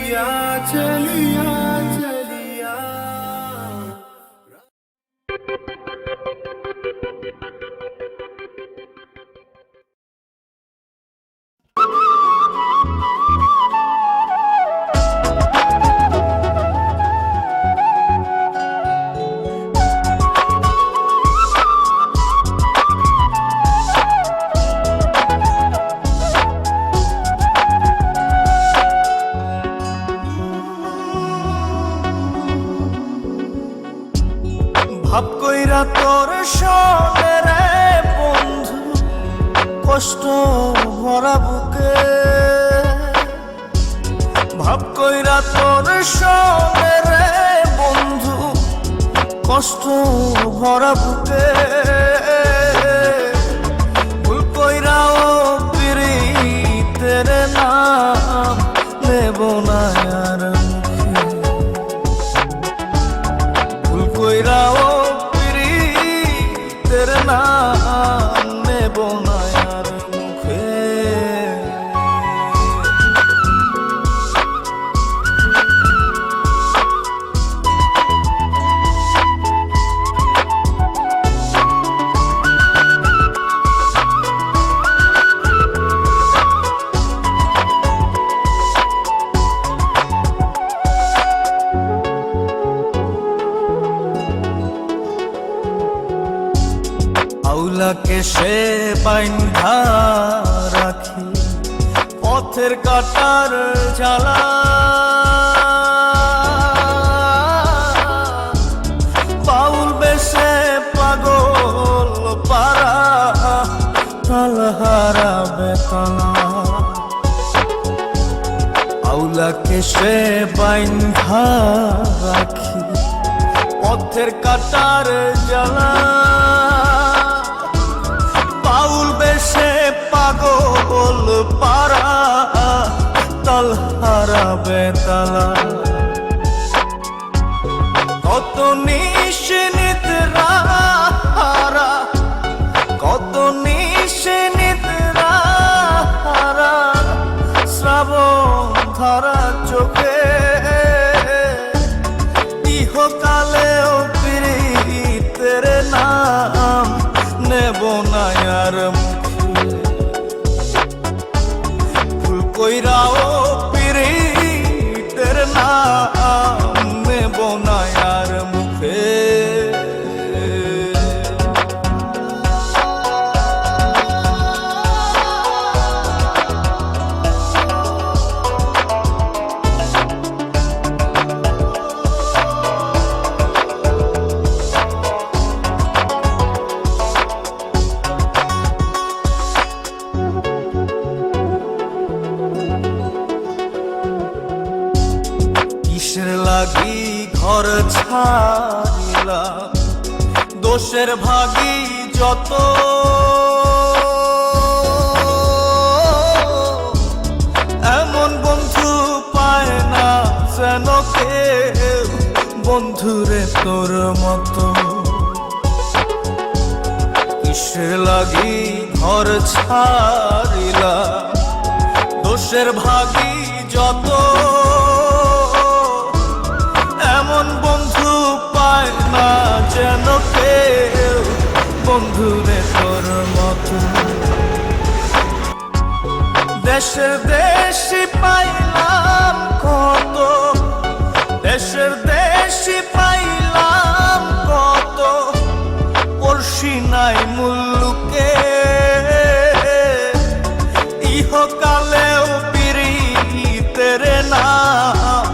चलिया चलिया चलिया। ভাব কইরা তোর সনে রে বন্ধু, কষ্ট ভরা বুকে। ভাব কইরা তোর সনে রে বন্ধু, কষ্ট ভরা বুকে। ভুল কইরাও পিরিতের নাম নেব না আর মুখে। ভুল কইরাও পিরিতের নাম নেব না আর মুখে। আউলাকে সে বাইন্ধা রাখি পথের কাটার জ্বালা। বাউল বেশে পাগল পারা তালহারা বেতলা। আউলাকে সে বাইন্ধা রাখি পথের কাটার জ্বালা। বাউল বেশে পাগল পারা তালহারা বেতালা। কত নিশিনিতরা হারা, কত নিশিনিতরা হারা, শ্রাবণ ধারা চোখে। ইহকালেও পিরিতের নাম নেব না আর মুখে। ভুল কইরাও পিরিতের নাম নেব না আর মুখে। কিসের লাগি ঘর ছাড়িলাম, দোষের ভাগী যত। এমন বন্ধু পায় না যেন কেউ, বন্ধুরে তোর মতো। কিসের লাগি ঘর ছাড়িলাম, দোষের ভাগী যত। এমন বন্ধু পায় না যেন কেউ, বন্ধুরে তোর মতো। দেশের দেশি পাইলাম কত, দেশের দেশি পাইলাম কত, পড়শি নাই মুল্লুকে। ইহকালেও পিরিতের নাম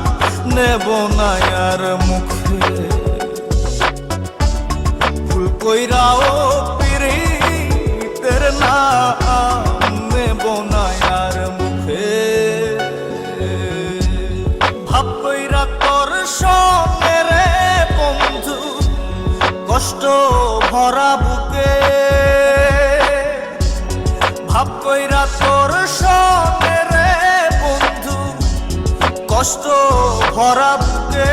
নেব না আর মুখে। ভুল কইরাও পিরিতের নাম নেব না আর মুখে। ভাব কইরা তোর সঙ্গে রে বন্ধু, কষ্ট ভরা বুকে। ভাব কইরা তোর সঙ্গে রে বন্ধু, কষ্ট ভরা বুকে।